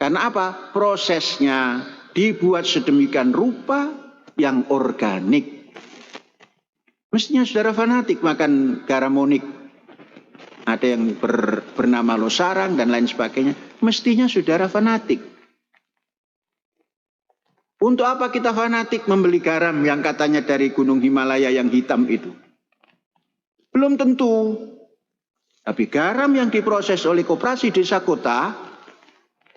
Karena apa? Prosesnya dibuat sedemikian rupa yang organik. Mestinya saudara fanatik makan garamonik. Ada yang bernama losarang dan lain sebagainya. Mestinya saudara fanatik. Untuk apa kita fanatik membeli garam yang katanya dari Gunung Himalaya yang hitam itu? Belum tentu. Tapi garam yang diproses oleh koperasi desa kota,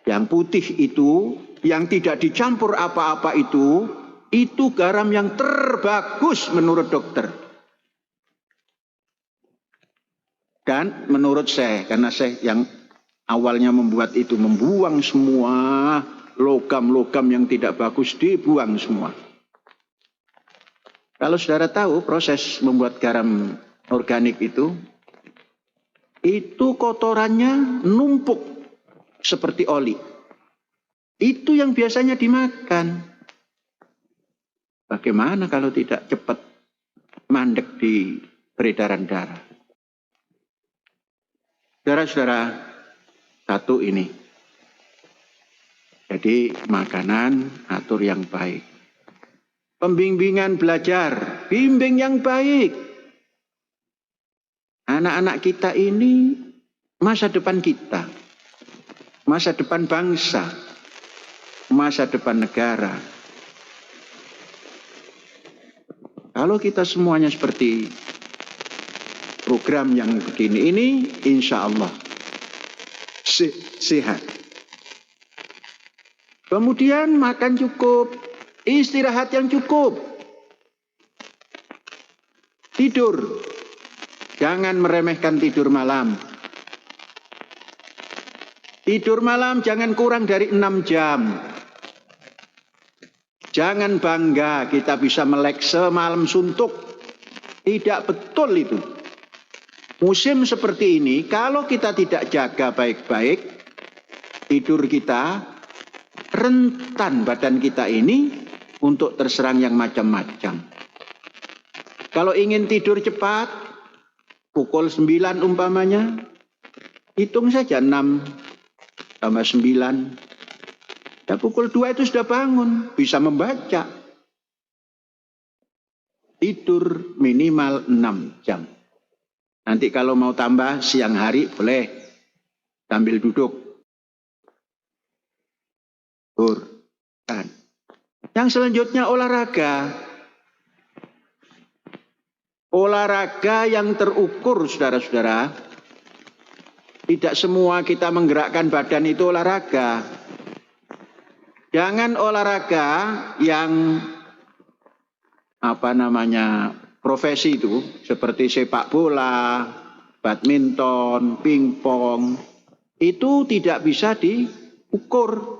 yang putih itu, yang tidak dicampur apa-apa itu garam yang terbagus menurut dokter. Dan menurut saya, karena saya yang awalnya membuat itu, membuang semua logam-logam yang tidak bagus, dibuang semua. Kalau saudara tahu proses membuat garam organik itu kotorannya numpuk seperti oli. Itu yang biasanya dimakan. Bagaimana kalau tidak cepat mandek di peredaran darah? Saudara-saudara, satu ini. Jadi makanan atur yang baik. Pembimbingan belajar, bimbing yang baik. Anak-anak kita ini masa depan kita. Masa depan bangsa. Masa depan negara. Kalau kita semuanya seperti program yang begini ini, insya Allah sehat. Kemudian makan cukup, istirahat yang cukup, tidur. Jangan meremehkan tidur malam. Tidur malam jangan kurang dari 6 jam. Jangan bangga kita bisa melek semalam suntuk. Tidak betul itu. Musim seperti ini, kalau kita tidak jaga baik-baik, tidur kita, rentan badan kita ini untuk terserang yang macam-macam. Kalau ingin tidur cepat, pukul 9 umpamanya, hitung saja 6 tambah 9. Ya, pukul 2 itu sudah bangun, bisa membaca. Tidur minimal 6 jam. Nanti kalau mau tambah siang hari boleh sambil duduk. Yang selanjutnya olahraga. Olahraga yang terukur, saudara-saudara. Tidak semua kita menggerakkan badan itu olahraga. Jangan olahraga yang profesi itu, seperti sepak bola, badminton, pingpong, itu tidak bisa diukur.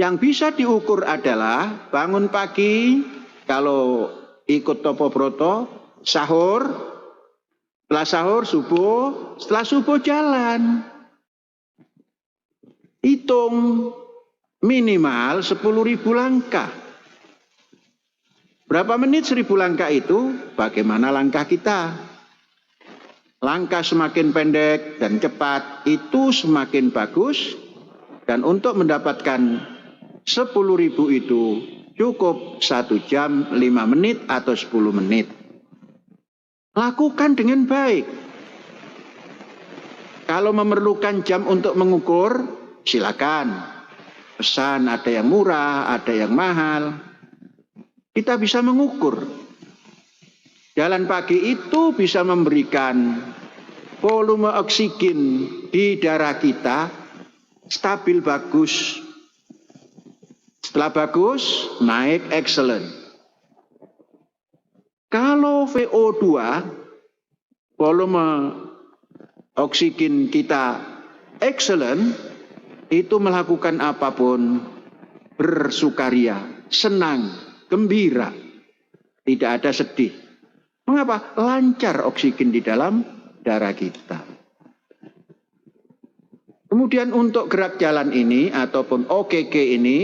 Yang bisa diukur adalah bangun pagi, kalau ikut Topo Broto, sahur, setelah sahur subuh, setelah subuh jalan. Hitung minimal 10.000 langkah. Berapa menit 1.000 langkah itu? Bagaimana langkah kita? Langkah semakin pendek dan cepat itu semakin bagus. Dan untuk mendapatkan 10.000 itu cukup 1 jam 5 menit atau 10 menit. Lakukan dengan baik. Kalau memerlukan jam untuk mengukur, silakan. Pesan, ada yang murah, ada yang mahal. Kita bisa mengukur. Jalan pagi itu bisa memberikan volume oksigen di darah kita stabil bagus. Setelah bagus, naik excellent. Kalau VO2, volume oksigen kita excellent, itu melakukan apapun bersukaria, senang, gembira, tidak ada sedih. Mengapa? Lancar oksigen di dalam darah kita. Kemudian untuk gerak jalan ini ataupun OKG ini,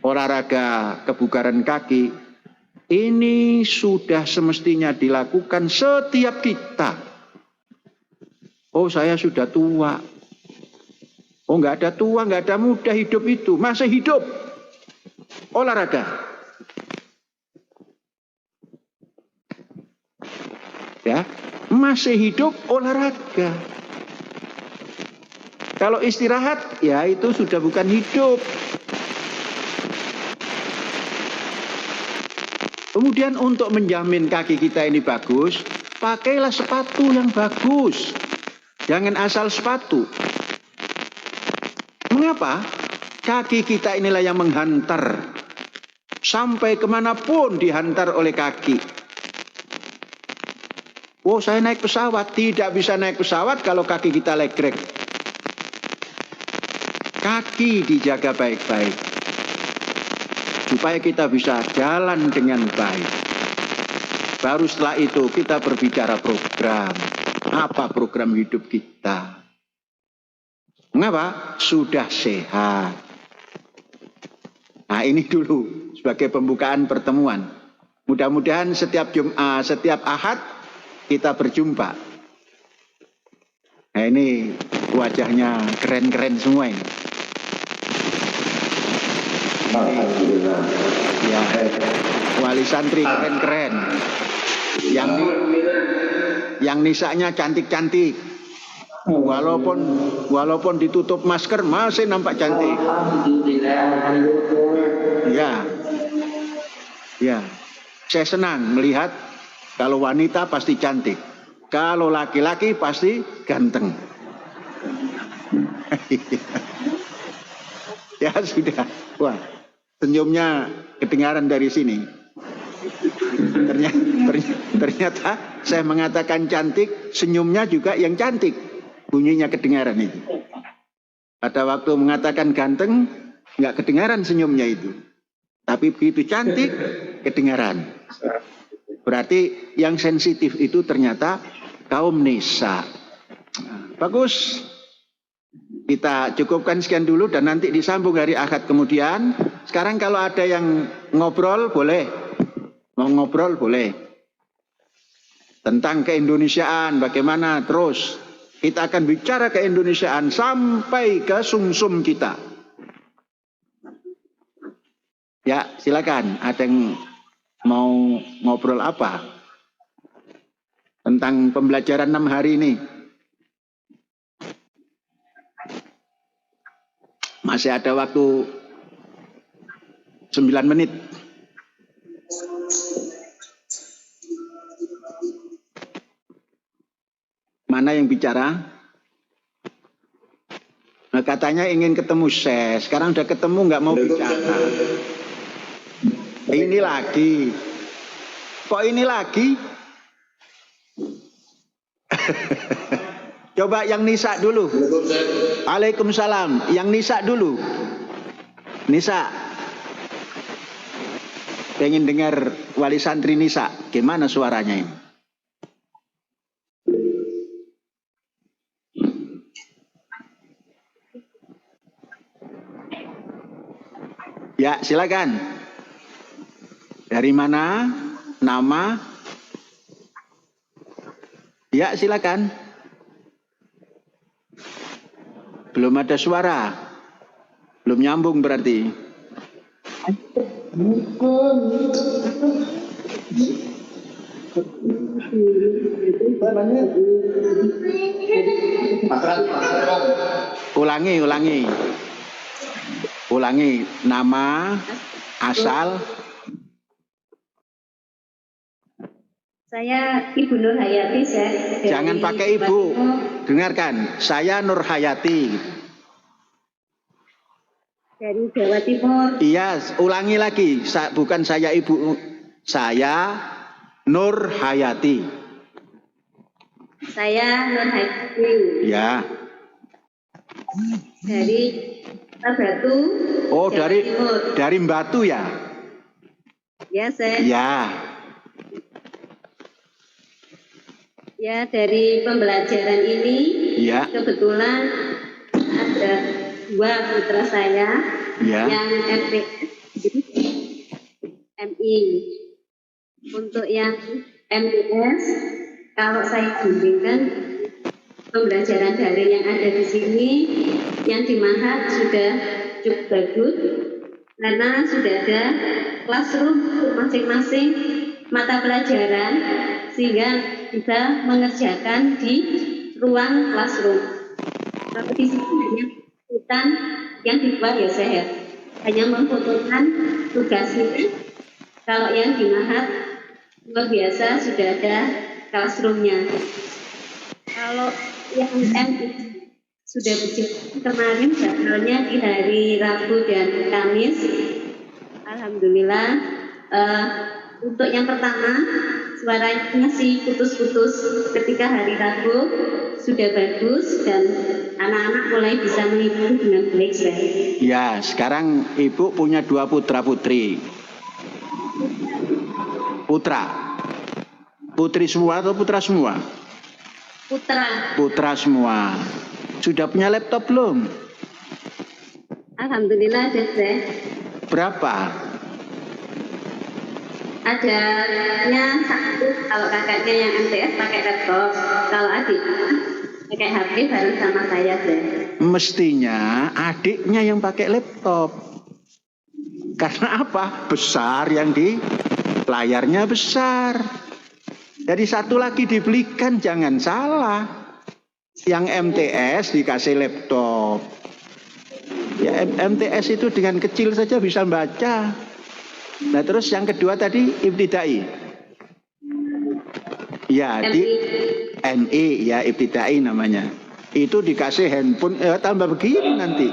olahraga kebugaran kaki, ini sudah semestinya dilakukan setiap kita. Oh, saya sudah tua. Oh, nggak ada tua, nggak ada muda, hidup itu. Masih hidup. Olahraga. Ya, masih hidup, olahraga. Kalau istirahat, ya itu sudah bukan hidup. Kemudian untuk menjamin kaki kita ini bagus, pakailah sepatu yang bagus. Jangan asal sepatu. Mengapa? Kaki kita inilah yang menghantar. Sampai kemanapun dihantar oleh kaki. Oh, saya naik pesawat. Tidak bisa naik pesawat kalau kaki kita legrek. Kaki dijaga baik-baik. Supaya kita bisa jalan dengan baik. Baru setelah itu kita berbicara program. Apa program hidup kita? Mengapa? Sudah sehat. Nah, ini dulu sebagai pembukaan pertemuan. Mudah-mudahan setiap Jumat, setiap Ahad kita berjumpa. Nah, ini wajahnya keren-keren semua ini. Ya, wali santri keren-keren. Yang nisanya cantik-cantik. Walaupun ditutup masker masih nampak cantik. Ya. Ya. Saya senang melihat kalau wanita pasti cantik. Kalau laki-laki pasti ganteng. Ya sudah. Wah, senyumnya kedengaran dari sini. Ternyata saya mengatakan cantik, senyumnya juga yang cantik. Bunyinya kedengaran itu. Pada waktu mengatakan ganteng, nggak kedengaran senyumnya itu. Tapi begitu cantik, kedengaran. Berarti yang sensitif itu ternyata kaum nisa. Bagus. Kita cukupkan sekian dulu dan nanti disambung hari Ahad kemudian. Sekarang kalau ada yang ngobrol boleh. Mau ngobrol boleh. Tentang keindonesiaan bagaimana terus. Kita akan bicara keindonesiaan sampai ke sumsum kita. Ya silakan. Ada yang mau ngobrol apa? Tentang pembelajaran 6 hari ini. Masih ada waktu 9 menit. Mana yang bicara? Nah, katanya ingin ketemu saya. Sekarang udah ketemu nggak mau bicara. Ini lagi. Kok ini lagi? Coba yang nisa dulu. Waalaikumsalam. Yang nisa dulu. Nisa. Pengen dengar wali santri nisa. Gimana suaranya ini? Ya, silakan. Dari mana? Nama? Ya, silakan. Belum ada suara. Belum nyambung berarti. Ulangi. Nama, asal. Saya Ibu Nur Hayati, saya dari Jangan pakai Jawa ibu. Timur. Dengarkan, saya Nur Hayati. Dari Jawa Timur. Iya, ulangi lagi. Bukan saya ibu. Saya Nur Hayati. Saya Nur Hayati. Ya. Dari Batu. Oh, Jawa Timur. dari Batu ya? Ya, saya. Ya. Ya, dari pembelajaran ini Ya. kebetulan ada 2 putra saya Ya. yang MI. Untuk yang MTS, kalau saya bandingkan pembelajaran daring yang ada di sini, yang di Mahat sudah cukup bagus karena sudah ada classroom masing-masing mata pelajaran sehingga bisa mengerjakan di ruang classroom. Kalau di sini hanya hutan yang dibuat ya saya hanya memfotokan tugas ini. Kalau yang di Mahat luar biasa sudah ada classroomnya. Kalau yang MI sudah berjalan kemarin jadwalnya di hari Rabu dan Kamis. Alhamdulillah. Untuk yang pertama suaranya masih putus-putus ketika hari Rabu sudah bagus dan anak-anak mulai bisa mengikuti dengan baik. Ya, sekarang ibu punya 2 putra putri. Putra. Putri semua atau putra semua? Putra. Putra semua. Sudah punya laptop belum? Alhamdulillah ada. Berapa? Adanya 1 kalau kakaknya yang MTS pakai laptop, kalau adik pakai HP bareng sama saya. Mestinya adiknya yang pakai laptop. Karena apa? Besar yang di layarnya besar. Jadi 1 lagi dibelikan, jangan salah. Yang MTS dikasih laptop. Ya, MTS itu dengan kecil saja bisa baca. Nah, terus yang kedua tadi ibtidai. Ya, di NI ya ibtidai namanya. Itu dikasih handphone tambah begini nanti.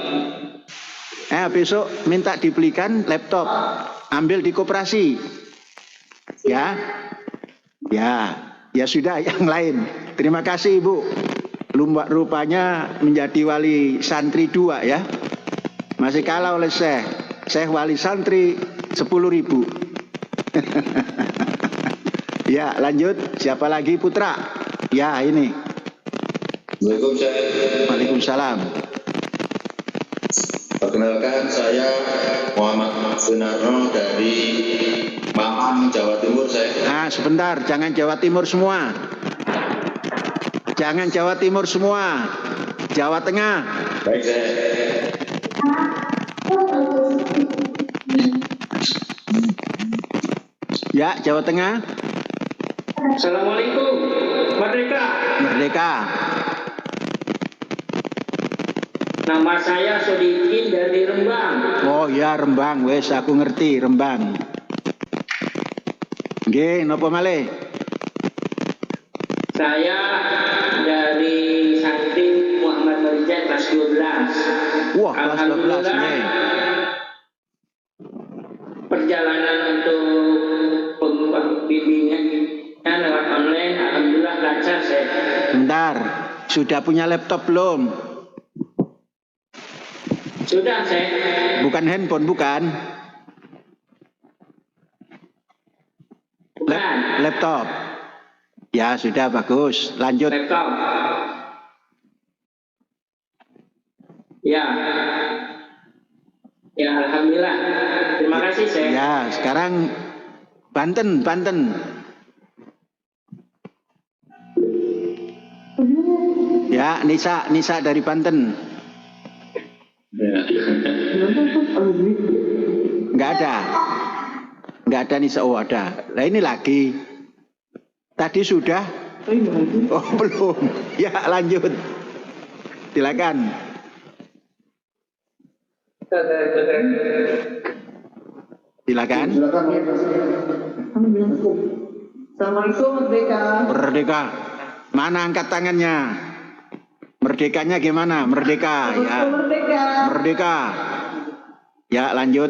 Besok minta dibelikan laptop. Ambil di koperasi. Ya. Ya sudah yang lain. Terima kasih Ibu. Rupanya menjadi wali santri 2 ya. Masih kalah oleh Syekh wali santri 10.000. Ya, lanjut. Siapa lagi putra? Ya, ini. Waalaikumsalam. Perkenalkan, saya Muhammad Sunarno dari Malang, Jawa Timur. Sebentar, jangan Jawa Timur semua. Jangan Jawa Timur semua. Jawa Tengah. Baik, saya. Ya, Jawa Tengah. Assalamualaikum. Merdeka. Merdeka. Nama saya Sodikin dari Rembang. Oh ya, Rembang. Wes aku ngerti Rembang. Nggih, napa malih? Saya dari santri Muhammad Nurjan kelas 12. Wah, kelas 12 nih. Perjalanan untuk pembimbingan lewat online, alhamdulillah lancar saya. Bentar, sudah punya laptop belum? Sudah saya. Bukan handphone, bukan? Bukan. Laptop. Ya, sudah bagus. Lanjut. Laptop. Ya. Ya, alhamdulillah. Terima kasih saya. Ya, sekarang Banten. Ya, Nisa dari Banten. Ya. Nggak ada Nisa. Oh, ada. Nah, ini lagi. Tadi sudah? Oh, belum. Ya, lanjut. Silakan. Silakan. Assalamualaikum Merdeka. Merdeka. Mana angkat tangannya? Merdekanya gimana? Merdeka ya. Merdeka. Merdeka. Ya, lanjut.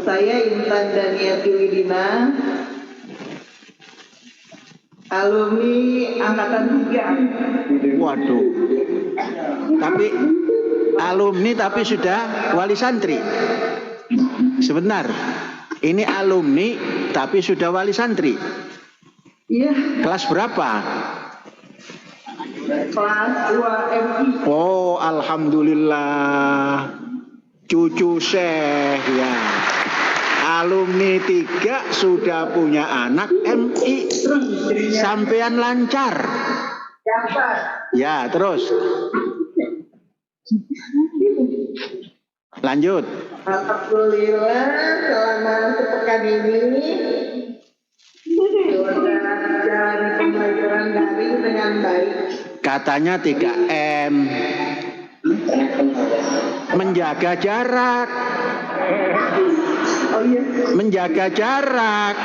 Saya Intan Daniati Widina, alumni angkatan 3. Waduh. Tapi alumni tapi sudah wali santri. Sebentar. Ini alumni tapi sudah wali santri. Iya, Kelas berapa? kelas 2 MI. Oh, alhamdulillah. Cucu Syekh ya. Alumni 3 sudah punya anak MI. Sampean lancar. Ya, terus. Lanjut. Alhamdulillah selama sepekan ini sudah jalani pembelajaran daring dengan baik. Katanya 3M. Menjaga jarak. Oh iya, Menjaga jarak.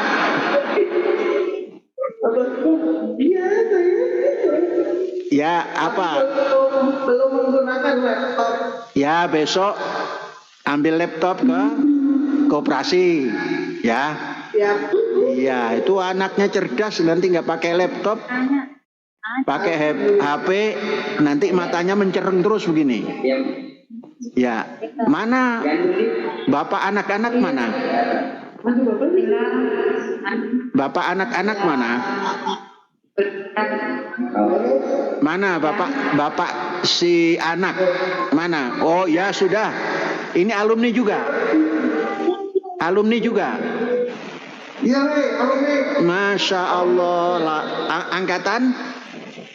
iya saya Ya, apa? belum menggunakan laptop. Ya, besok ambil laptop ke koperasi. Ya. Ya, Iya, itu anaknya cerdas, nanti nggak pakai laptop, pakai HP, nanti matanya mencereng terus begini. Ya, mana bapak anak-anak mana? Bapak anak-anak mana? Mana bapak si anak mana? Oh ya sudah, ini alumni juga. Alumni juga. iya alumni Masya Allah. Angkatan?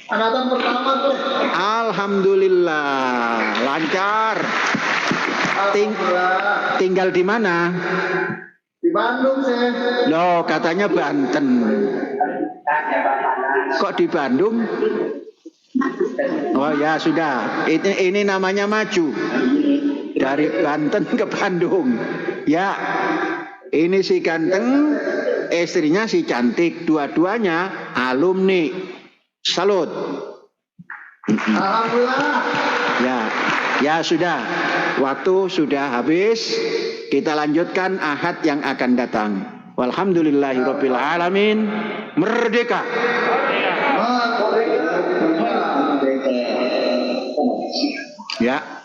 angkatan pertama tuh. Alhamdulillah. Lancar. Tinggal di mana? Di Bandung saya. Loh, katanya Banten. Kok di Bandung? Oh ya sudah. Ini namanya maju. Dari Banten ke Bandung. Ya. Ini si ganteng, istrinya si cantik, dua-duanya alumni. Salut. Alhamdulillah. Ya sudah. Waktu sudah habis. Kita lanjutkan Ahad yang akan datang. Walhamdulillahirabbil alamin. Merdeka. Ya.